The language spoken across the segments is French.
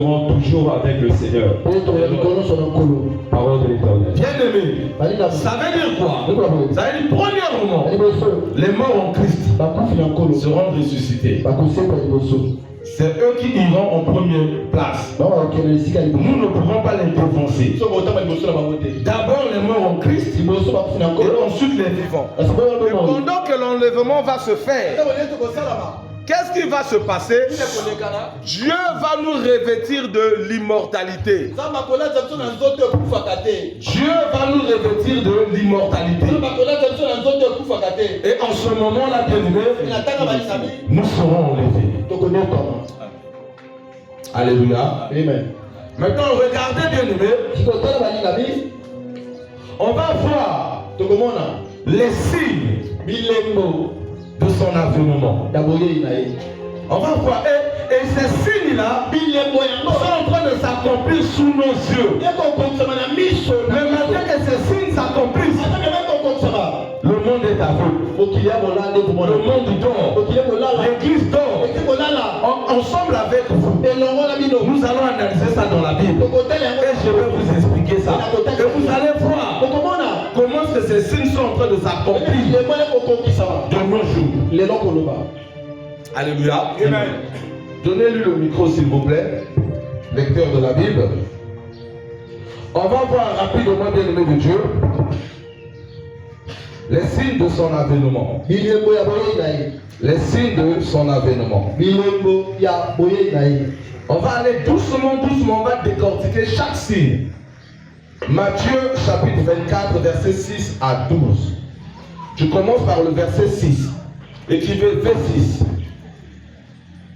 toujours avec le Seigneur. Parole de l'Éternel. Bien-aimé, ça veut dire quoi? Ça veut dire, premièrement, les morts en Christ seront ressuscités. C'est eux qui iront en première place. Nous ne pourrons pas les devancer. D'abord les morts en Christ et ensuite les vivants. Et pendant que l'enlèvement va se faire, qu'est-ce qui va se passer? Dieu va nous revêtir de l'immortalité. Dieu va nous revêtir de l'immortalité. Et en ce moment-là, nous serons enlevés. Alléluia. Amen. Maintenant, regardez bien aimé. On va voir les signes de son avènement. On va voir. Et ces signes-là sont en train de s'accomplir sous nos yeux. Le matin que ces signes s'accomplissent, le monde est aveugle. Le monde dort. L'église dort. Ensemble avec vous, nous allons analyser ça dans la Bible. Et je vais vous expliquer ça. Et vous allez voir comment est-ce que ces signes sont en train de s'accomplir de nos jours. Alléluia. Amen. Donnez-lui le micro s'il vous plaît, lecteur de la Bible. On va voir rapidement, bien aimé de Dieu, les signes de son avènement. Les signes de son avènement. On va aller doucement, on va décortiquer chaque signe. Matthieu chapitre 24, verset 6 à 12. Je commence par le verset 6. Écrivez V6.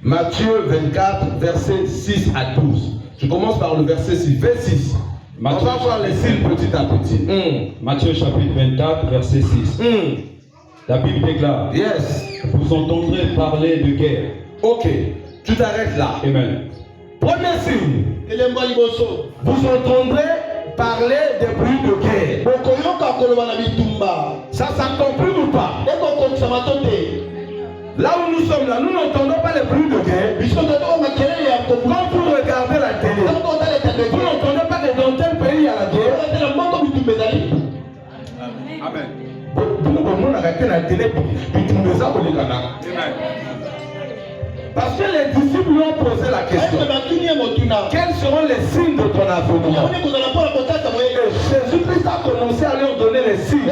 Matthieu 24, verset 6 à 12. Je commence par le verset 6. V6. Matthieu, on va voir les signes petit à petit. Matthieu chapitre 24, verset 6. La Bible déclare. Yes. Vous entendrez parler de guerre. Ok. Tu t'arrêtes là. Amen. Premier signe. Vous entendrez parler des bruits de guerre. Ça s'accomplit ou pas? Là où nous sommes là, nous n'entendons pas les bruits de guerre. Quand vous regardez la télé, vous n'entendez pas que dans tel pays il y a la guerre. Amen. Parce que les disciples lui ont posé la question. Quels seront les signes de ton avènement? Jésus-Christ a commencé à leur donner les signes. Il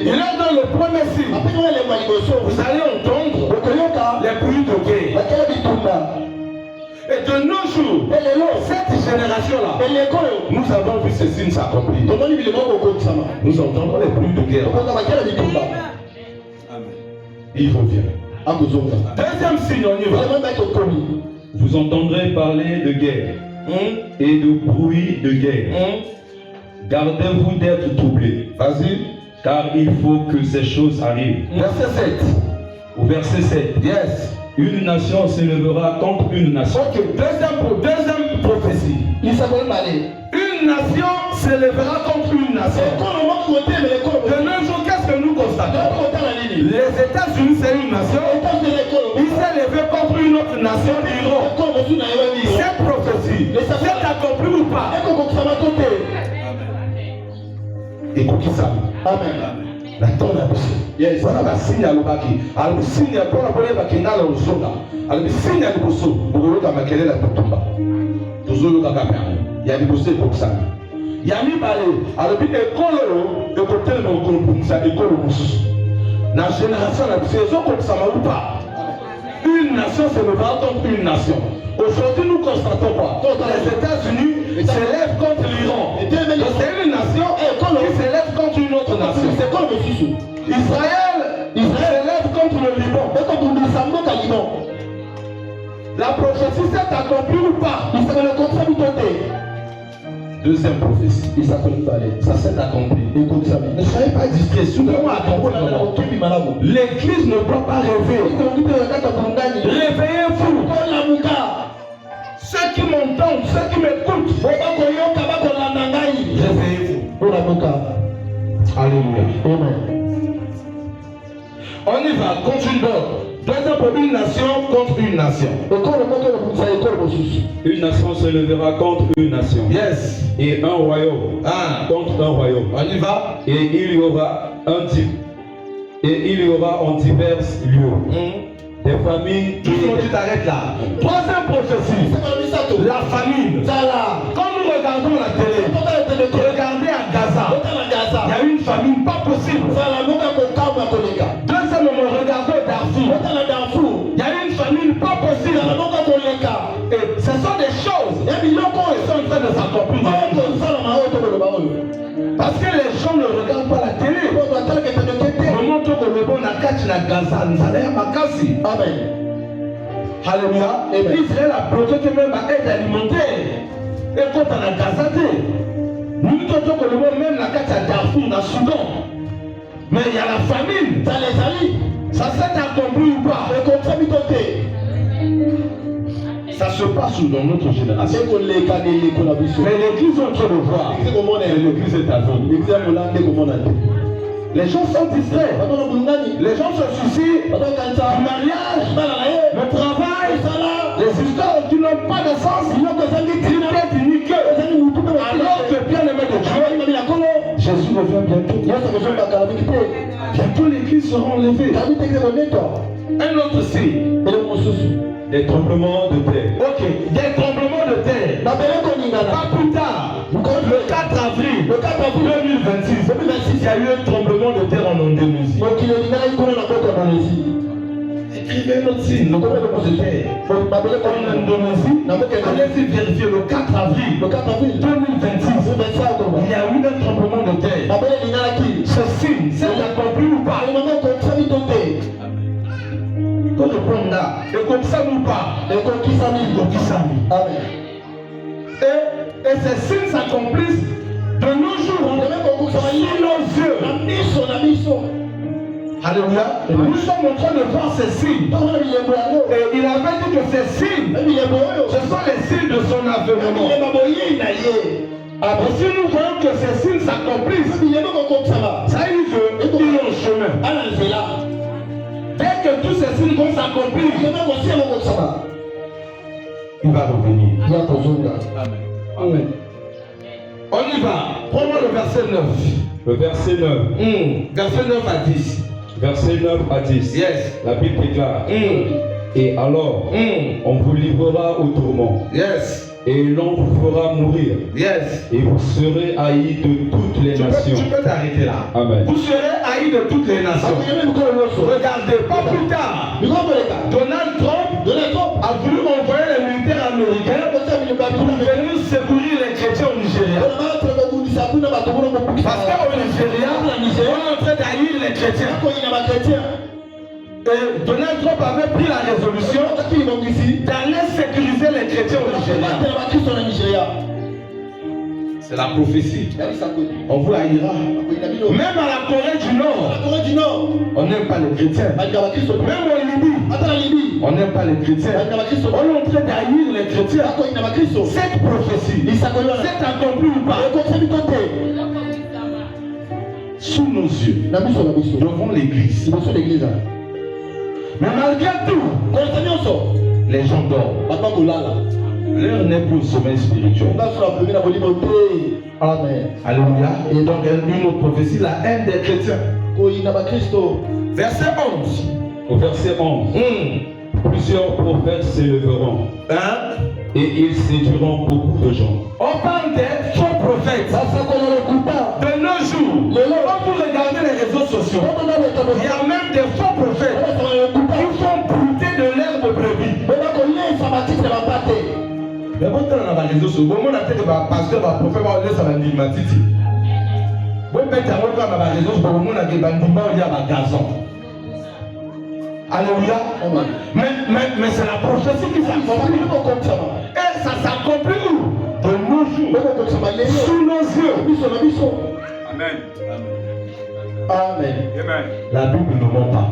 leur donne le premier signe. Vous allez entendre les bruits de guerre. Et de nos jours, cette génération-là, nous avons vu ces signes s'accomplir. Nous entendons les bruits de guerre. Il revient. Deuxième signe, on y va. Vous entendrez parler de guerre et de bruit de guerre. Gardez-vous d'être troublés. Vas-y. Car il faut que ces choses arrivent. Verset 7. Au verset 7. Yes. Une nation s'élèvera contre une nation. Ok, deuxième prophétie. Une nation s'élèvera contre une nation. De nos jours, qu'est-ce que nous constatons? Les États-Unis, c'est une nation. Il s'est levé contre une autre nation, l'Iran. Cette prophétie, c'est accompli ou pas? Écoutez ça. Amen. La tonne a poussé. Yes. On a un signe à l'obaki. Alors, le signe à pour la bonne bakina dans le zona. Alors, le signe à l'osso. Pour le cas, makele la kutumba. Toujours le cas, il y a des bossés pour ça. Il y a mis balé. Alors, puis, école, de côté de mon groupe, ça école mousse. La génération, la saison comme ça ou pas. Une nation se lèvera contre une nation. Aujourd'hui, nous constatons quoi? Les États-Unis s'élèvent contre l'Iran. C'est une nation qui s'élève contre une autre nation. Israël s'élève contre le Liban. La prophétie s'est accomplie ou pas? Deuxième prophétie. Ça s'est accompli. Ne soyez pas distraits. L'église ne doit pas rêver. Réveillez-vous. Ceux qui m'entendent, ceux qui m'écoutent, réveillez-vous. Alléluia. Amen. On y va, continue. Deuxième pour une nation contre une nation. Une nation se lèvera contre une nation. Yes. Et un royaume contre un royaume. On y va. Et il y aura en divers lieux des familles. Tu t'arrêtes là. Troisième prophétie. La famine. Quand nous regardons la télé, regardez à Gaza. Il y a une famine pas possible. Deuxièmement, regardez Darfour. Il y a une famine pas possible. Et ce sont des choses qui sont en train de s'accomplir. Parce que les gens ne regardent pas la télé. Amen. Alléluia. Israël a bloqué même à aide alimentaire. Et quand on a Gaza, nous avons même la carte à Darfour, dans le Soudan. Mais il y a la famine. Ça s'est accompli ou pas? Ça se passe dans notre génération. Mais l'église est en train de voir. L'église est aveugle. Les gens sont distraits. Les gens se soucient du mariage, le travail, les histoires qui n'ont pas de sens. Alors que bien-aimé de Dieu, Jésus revient bientôt. Bientôt l'église sera enlevée. Un autre signe. Des tremblements de terre. Ok, des tremblements de terre. Pas plus tard, le 4 avril 2026, il y a eu un tremblement de terre en Indonésie. Écrivez un autre signe, le tremblement de terre. En Indonésie, allez-y vérifier le 4 avril 2026, il y a eu un tremblement de terre. Ce signe, c'est accompli ou pas? Quand je prends là, et comme ça ou pas? Amen. Et ces signes s'accomplissent de nos jours, sous nos yeux. Alléluia. Nous sommes en train de voir ces signes. Et il avait dit que ces signes, ce sont les signes de son avènement. Si nous voyons que ces signes s'accomplissent, ça veut dire qu'ils ont le chemin. Dès que tous ces signes vont s'accomplir, il va revenir. Amen. On y va. Prends-moi le verset 9. Le verset 9. Verset 9 à 10. Verset 9 à 10. Yes. La Bible déclare. Et alors, on vous livrera au tourment. Yes. Et l'on vous fera mourir. Yes. Et vous serez haïs de toutes les nations. Tu peux t'arrêter là. Amen. Vous serez haïs de toutes les nations. Regardez, pas plus tard. Donald Trump a voulu envoyer les militaires américains pour venir secourir les chrétiens au Nigeria. Parce qu'au Nigeria, on est en train d'haïr les chrétiens. Et Donald Trump avait pris la résolution d'aller sécuriser les chrétiens au Nigeria. C'est la prophétie. On vous haïra. Même à la Corée du Nord, on n'aime pas les chrétiens. Même en Libye, on n'aime pas les chrétiens. On est en train d'haïr les chrétiens. Cette prophétie s'est accomplie ou pas? Sous nos yeux, devant l'église. Mais malgré tout, les gens dorment. L'heure n'est plus au sommeil spirituel. Amen. Alléluia. Et donc, une autre prophétie, la haine des chrétiens. Verset 11. Au verset 11. Plusieurs prophètes s'élèveront. Et ils séduiront beaucoup de gens. On parle des faux prophètes. De nos jours, quand vous regardez les réseaux sociaux, il y a même des faux prophètes qui font brouter de l'herbe brebis. Mais quand on a les réseaux sociaux, on a dit que pasteur, prophète, on laisse à l'andimatiti. Bon, peut-être qu'on a les réseaux sociaux, on a des bandiments, il y a un gazon. Alléluia. Mais c'est la prophétie qui s'accomplit. Et ça s'accomplit où? De nos jours. Sous nos yeux. Amen. Amen. La Bible ne ment pas.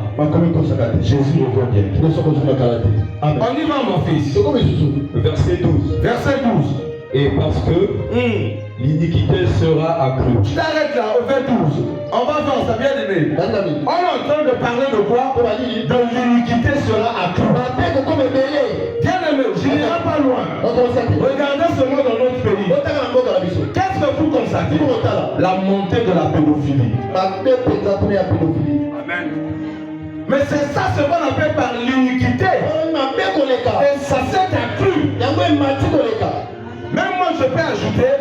Jésus revient bien. Amen. On y va, mon fils. Verset 12. Verset 12. Et parce que l'iniquité sera accrue. Je t'arrête là, au verset 12. On va voir, ça bien aimé. On est en train de parler de quoi? De l'iniquité sera accrue. Bien aimé, je n'irai pas loin. Regardez seulement dans notre pays. Qu'est-ce que vous constatez? La montée de la pédophilie. Amen. Mais c'est ça ce qu'on appelle par l'iniquité. Et ça s'est accru. Même moi je peux ajouter,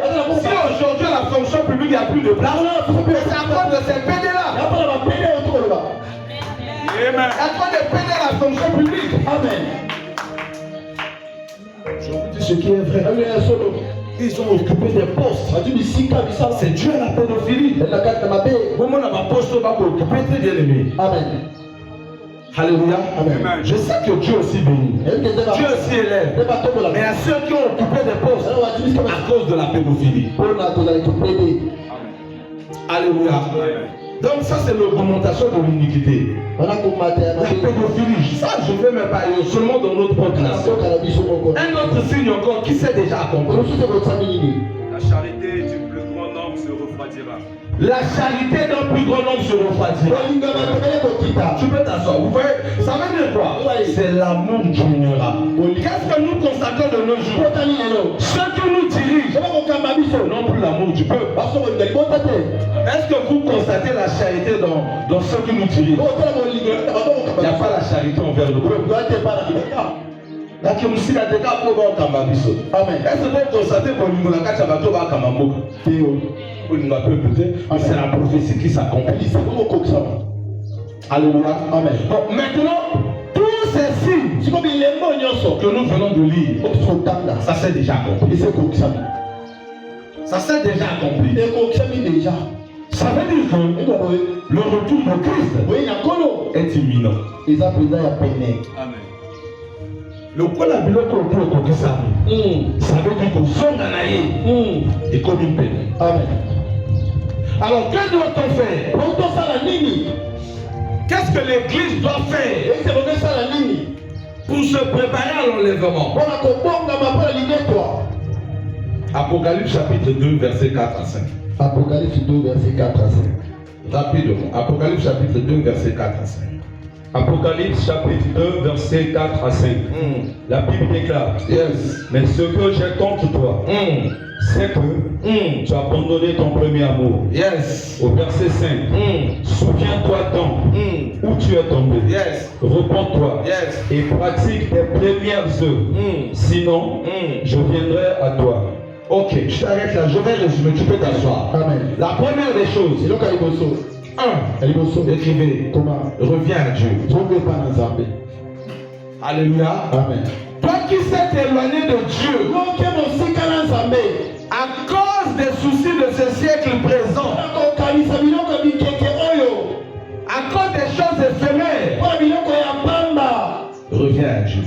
si aujourd'hui la fonction publique n'a plus de place, c'est à cause de ces pédés-là. Amen. À cause de pédés la fonction publique. Amen. Je vous dis ce qui est vrai. Ils ont occupé des postes. C'est Dieu la pédophilie. Comment on a poste va occuper tes bien-aimés. Amen. Alléluia. Amen. Je sais que Dieu aussi bénit. Dieu aussi élève. Mais à ceux qui ont occupé des postes à cause de la pédophilie. Alléluia. Amen. Donc ça c'est l'augmentation de l'iniquité. La pédophilie, ça je ne vais même pas aller seulement dans notre propre nation. Un autre signe encore qui s'est déjà accompli. La charité du plus grand nombre se refroidira. La charité d'un plus grand nombre se refroidira. Tu peux t'asseoir. Vous voyez, ça veut dire quoi? C'est l'amour qui diminuera. Qu'est-ce que nous constatons de nos jours? Ceux qui nous dirigent n'ont plus l'amour du peuple. Est-ce que vous constatez la charité dans ceux qui nous dirigent? Il n'y a pas la charité envers le peuple. Est-ce que vous constatez que c'est la prophétie qui s'accomplit? Alléluia. Amen. Bon, maintenant, tous ces signes que nous venons de lire, ça s'est déjà accompli. Ça s'est déjà accompli. Ça veut dire que le retour de Christ est imminent. Amen. Le quoi la biloko au ça veut dire que son ganaïe est comme une peine. Amen. Alors que doit-on faire? Qu'est-ce que l'église doit faire pour se préparer à l'enlèvement? Apocalypse chapitre 2 verset 4 à 5. Apocalypse 2 verset 4 à 5. Rapidement. Apocalypse chapitre 2 verset 4 à 5. Apocalypse chapitre 2 verset 4 à 5. La Bible déclare, mais ce que j'ai contre toi, c'est que tu as abandonné ton premier amour. Au verset 5, souviens-toi donc où tu es tombé. Repends-toi et pratique tes premières œuvres. Sinon, je viendrai à toi. Ok, je t'arrête là, je vais résumer, tu peux t'asseoir. Amen. La première des choses, écrivez, reviens à Dieu. Alléluia. Amen. Toi qui s'es éloigné de Dieu à cause des soucis de ce siècle présent, à cause des choses éphémères, reviens à Dieu.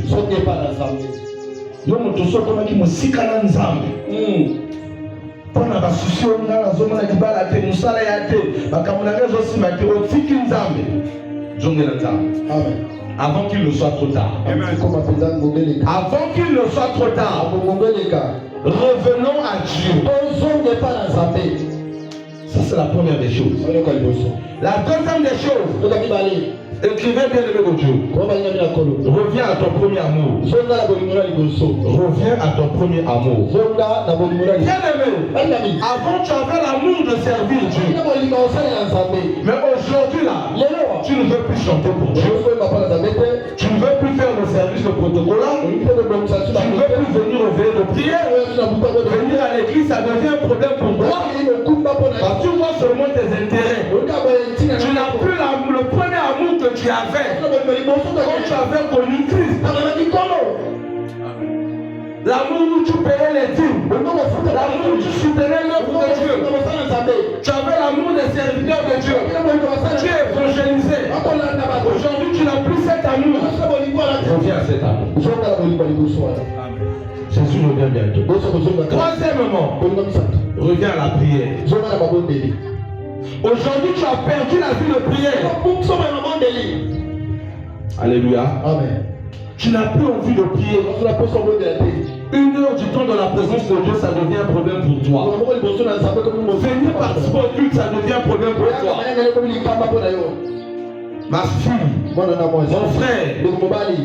Pona basusi onga nazomona libala te musala ya te bakamona ezosima te otiki nzambe zongela nzambe. Amen. Avant qu'il ne soit trop tard. Amen. Avant qu'il ne soit trop tard. Revenons à Dieu. Ça c'est la première des choses. La deuxième des choses. Écrivez bien le Dieu. Reviens à ton premier amour. Reviens à ton premier amour. Bien aimé, avant tu avais l'amour de servir Dieu. Mais aujourd'hui là, tu ne veux plus chanter pour Dieu. Tu ne veux plus faire le service de protocole. Tu ne veux plus venir au veillées de prière. Venir à l'église, ça devient un problème pour toi. Parce que tu vois seulement tes intérêts. Tu n'as plus le premier amour que tu avais quand tu avais connu Christ. L'amour où tu payais les dîmes, l'amour où tu soutenais l'œuvre de Dieu. Tu avais l'amour des serviteurs de Dieu. Tu es évangélisé. Aujourd'hui tu n'as plus cet amour. Reviens à cet amour. Jésus revient bientôt. Troisièmement, reviens à la prière. Aujourd'hui tu as perdu la vie de prière. Alléluia. Amen. tu n'as plus envie de prier. 1 heure du temps dans la présence de Dieu, ça devient un problème pour toi. Venir participer au culte, ça devient un problème pour toi. Ma fille, mon frère,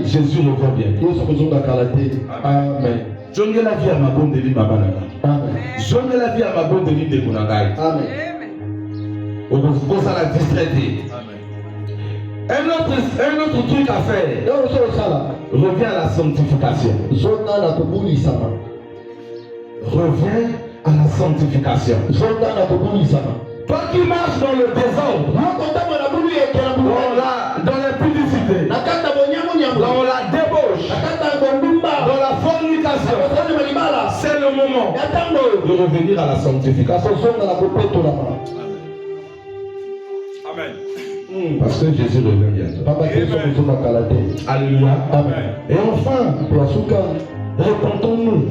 Jésus revient bien. Amen. Je ne la vie à ma bonne délire, ma banane. Je ne la vie à ma bonne délire de Kunagai. Amen. Pour ça, la distraité. Un autre truc à faire. Reviens à la sanctification. Reviens à la sanctification. Toi qui marches dans le désordre, dans l'impudicité, dans la débauche, dans la fornication, c'est le moment de revenir à la sanctification. Amen. Parce que Jésus revient bientôt. Alléluia. Amen. Et enfin, repentons-nous.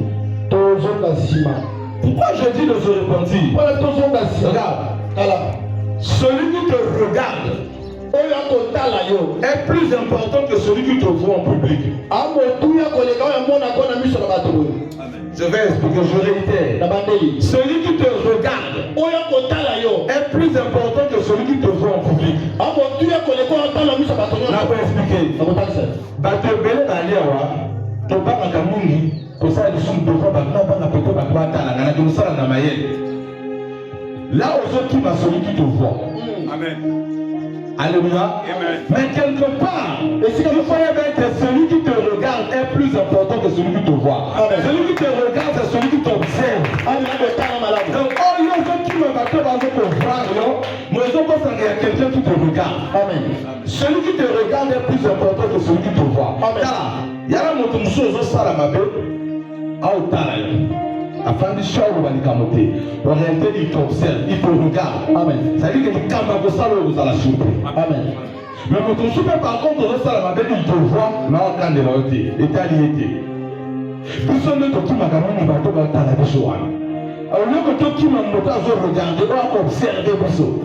Pourquoi je dis de se repentir? Regarde. Celui qui te regarde est plus important que celui qui te voit en public. Je vais expliquer, je réitère. Celui qui te regarde est plus important que celui qui te voit en public. On a pas expliqué. Là aux autres qui va celui qui te voit. Amen. Alléluia. Amen. Mais quelque part, il faut que celui qui te regarde est plus important que celui qui te voit. Amen. Celui qui te regarde, c'est celui qui t'observe. Donc, oh, il y a qui me battent dans un frère, mais il y a quelqu'un qui te regarde. Amen. Celui qui te regarde est plus important que celui qui te voit. Amen. Il y a un autre chose, ça la m'a afin de choisir le orienté, il t'observe, il te regarde. Amen. Ça veut dire que les camarades de ça, vous allez souper. Amen. Mais votre souper, par contre, ça la il te voit, mais on a de l'autre, et t'as lié. Tout ce monde qui m'a gagné, il va te battre à la bichouane. Alors, le monde qui m'a monté à regarder, on va observer vous.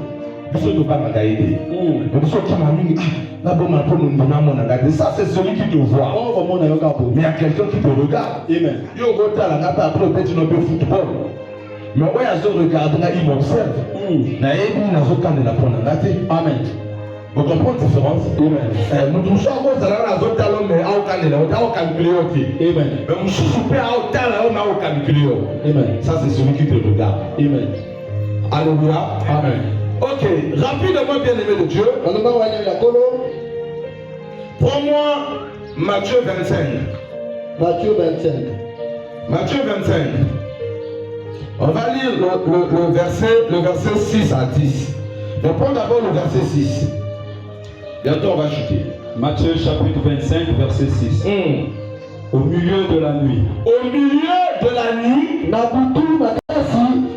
Vous ne pas m'aider. Mais ceux qui m'a dit, ça c'est celui qui te voit. Mais il y a quelqu'un qui te regarde. Amen. Il y a un football. Mais moi, je regarde, il m'observe. Amen. Vous comprenez la différence? Amen. Nous sommes tous à la zone mais on calcule. Amen. Mais nous sommes à calculer. Amen. Ça c'est celui qui te regarde. Amen. Alléluia. Amen. Ok, rapidement, bien-aimé de Dieu. Prends-moi Matthieu 25. Matthieu 25. Matthieu 25. On va lire le verset 6 à 10. Mais prends d'abord le verset 6. Bientôt on va chuter. Matthieu chapitre 25, verset 6. Au milieu de la nuit. Au milieu de la nuit,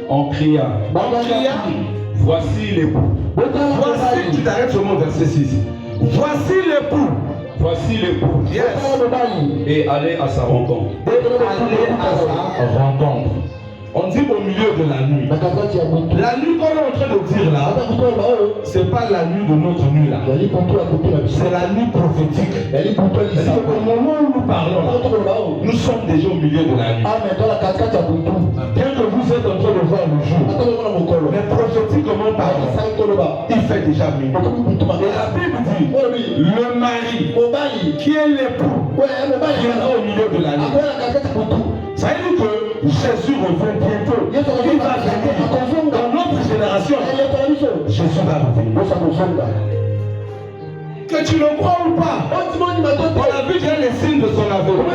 on cria. Voici l'époux. Voici, tu t'arrêtes sur mon verset 6. Voici l'époux. Voici l'époux. Yes. Et allez à sa rencontre. Allez à sa rencontre. On dit au milieu de la nuit. La nuit qu'on est en train de dire là, c'est pas la nuit de notre nuit là. C'est la nuit prophétique. C'est au moment où nous parlons là, nous sommes déjà au milieu de la nuit. Bien que vous êtes en train de voir le jour, mais prophétiquement parlant, il fait déjà minuit. Et la Bible dit, le mari qui est l'époux viendra au milieu de la nuit. Ça veut dire que Jésus revient bientôt. Il va venir dans notre génération. Jésus va revenir. Que tu le crois ou pas, on a vu déjà les signes de son avènement.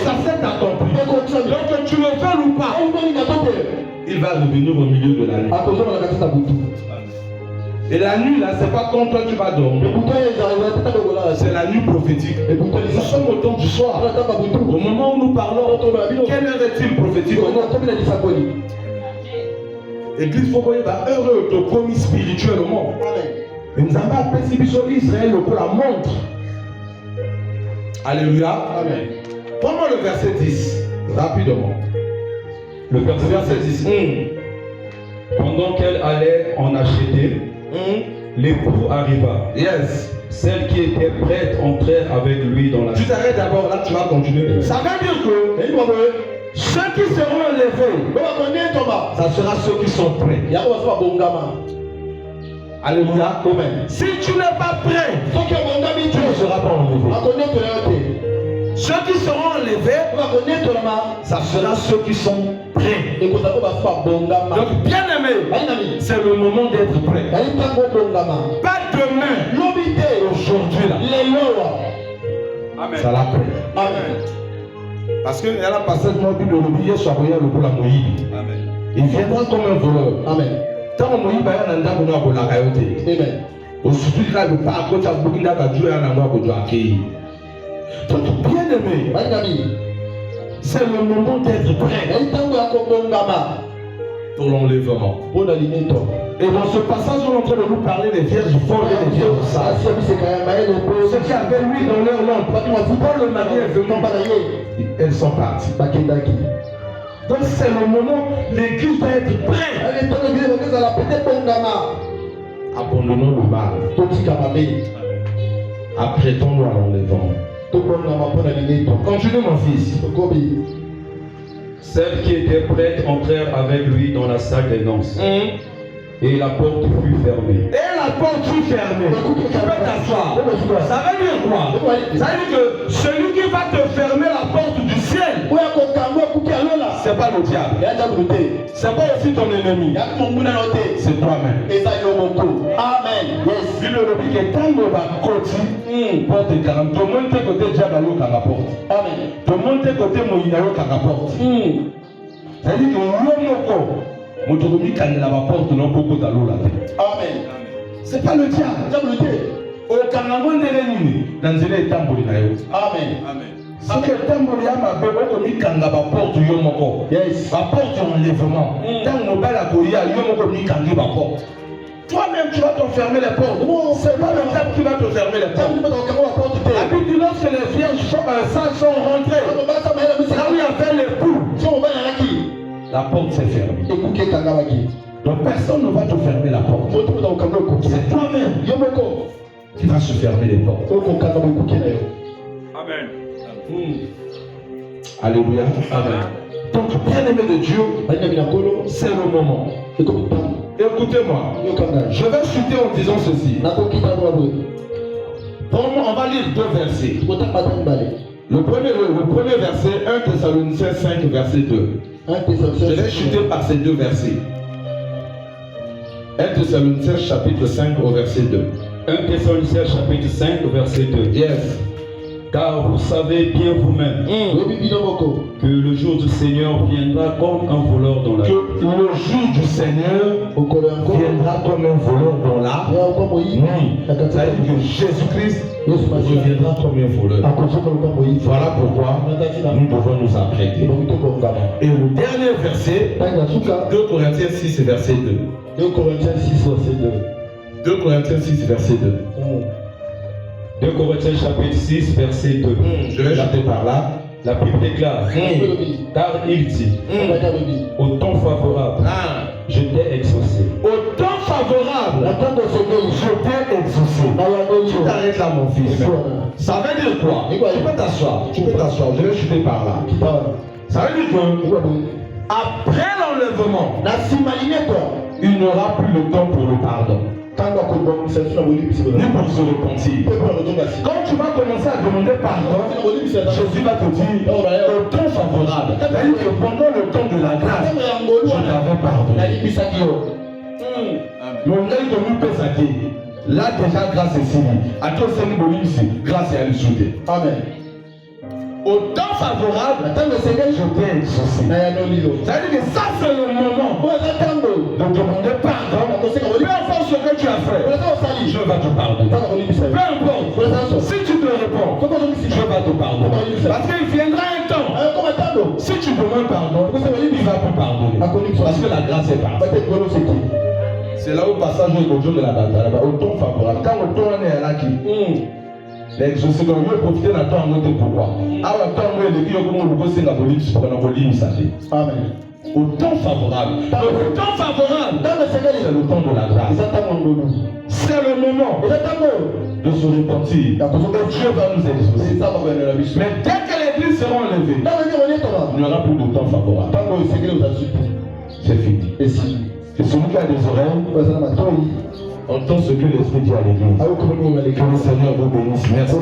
Ça s'est accompli. Donc que tu le veux ou pas, il va revenir au milieu de la nuit. Et la nuit là, c'est pas quand toi tu vas dormir. C'est la nuit prophétique. Nous sommes au temps du soir. Au moment où nous parlons, quelle heure est-il prophétique? Église, il faut voir heureux de promis spirituellement. Et nous avons appelé Israël pour la montre. Alléluia. Amen. Prends-moi le verset 10, rapidement. Le verset 10. Pendant qu'elle allait en acheter, l'époux arriva. Yes. Celle qui était prête entrer avec lui dans la... Tu t'arrêtes d'abord, là tu vas continuer. Ça veut dire que ceux qui seront enlevés, ça sera ceux qui sont prêts. Alléluia. Si tu n'es pas prêt, tu ne seras pas enlevé. Ceux qui seront enlevés, ça sera ceux qui sont prêts. Donc bien aimé, c'est le moment d'être prêt. Pas demain, aujourd'hui là. Amen. Ça l'a prêt. Amen. Parce que elle a passé le mot de l'oublier sur rien le pour la Moïse. Amen. Il viendra comme un voleur. Amen. Tant que Moïse va y aller dans la voie Amen. aujourd'hui là le pas à côté de Burkina Faso et en Angola pour accueillir. Donc bien aimé, c'est le moment d'être prêt pour l'enlèvement. Et dans ce passage, on est en train de nous parler des vierges folles et des vierges sages. Ceux qui avaient lui dans leur lampe, quand le mari est venu, elles sont parties. Donc c'est le moment, l'église doit être prête. Abandonnons le mal. Apprêtons-nous à l'enlèvement. Continue mon fils. Celle qui était prête entrèrent avec lui dans la salle des noces. Et la porte fut fermée. Et la porte fut fermée. Tu peux t'asseoir. Ça veut dire quoi? Ça veut dire que celui qui va te fermer la porte du ciel, c'est pas le diable. C'est pas aussi ton ennemi. C'est toi-même. Amen. Yes. Le qui est quand on va continuer, porte 40. Tout le monde est côté diable à la porte. Amen. Tout le monde est côté Moïna à la porte. C'est-à-dire que l'homme Motokomi quand la porte non beaucoup dans l'eau là. Amen. C'est pas le diable. Au Kanamon de l'ennemi, dans une étape pour Amen. Amen. Si quelqu'un m'a dit que quand la porte yomoko, Yes. la porte enlèvement, tant mon bel akoya yomoko mi quand la porte. Toi-même tu vas t'enfermer les portes. C'est pas le diable qui va te fermer les portes. La Bible dit lorsque les vierges sages sont rentrées, là où il y avait les poules, la porte s'est fermée. Donc personne ne va te fermer la porte. C'est toi-même qui va se fermer les portes. Amen. Alléluia. Amen. Donc bien aimé de Dieu, c'est le moment. Écoutez-moi. Je vais chuter en disant ceci. On va lire deux versets. Le premier verset, 1 Thessaloniciens 5, verset 2. Je vais chuter par ces deux versets. 1 Thessaloniciens chapitre 5 au verset 2. 1 Thessaloniciens chapitre 5 verset 2. Yes. Car vous savez bien vous-même que le jour du Seigneur viendra comme un voleur dans la nuit. Que le jour du Seigneur viendra comme un voleur dans la nuit. C'est-à-dire que Jésus-Christ reviendra comme un voleur. Voilà pourquoi nous devons nous apprêter. Et le dernier verset, 2 Corinthiens 6, verset 2. 2 Corinthiens 6, verset 2. 2 Corinthiens 6, verset 2. 2 Corinthiens chapitre 6 verset 2. Je vais jeter par là. La Bible déclare, car il dit, au temps favorable, je t'ai exaucé. Au temps favorable, je t'ai exaucé. Tu t'arrêtes là mon fils. Ça veut dire quoi? Tu peux t'asseoir, je vais chuter par là. Ça veut dire que après l'enlèvement, il n'y aura plus le temps pour le pardon. Ni pour se repentir. Quand tu vas commencer à demander pardon, Jésus va te dire au temps favorable. C'est-à-dire que pendant le temps de la grâce, je t'avais pardonné. Mon gars, il peut s'acquérir. Là, déjà, grâce est signée. À toi, c'est grâce et à l'issue. Amen. Au temps favorable, je t'ai exaucé. C'est-à-dire que ça, c'est le moment de demander pardon. Peu importe ce que tu as fait, je vais te pardonner. Peu importe, si tu te réponds, je vais te pardonner. Parce qu'il viendra un temps, si tu demandes pardon, il va te pardonner. Parce que la grâce est partie. C'est là où le passage est au jour de la bataille. Au temps favorable. Quand le temps est là qui. L'exaucé donc mieux profiter d'un temps en pourquoi. Alors temps où il y a Amen. Au temps favorable. Le temps favorable, c'est le temps de la grâce. C'est le moment de se repentir. Dieu va nous exaucer. Mais dès que l'église sera enlevée, il n'y aura plus de temps favorable. C'est fini. Et celui qui a des oreilles, entend ce que l'Esprit dit à l'église. Que le Seigneur vous bénisse. Merci.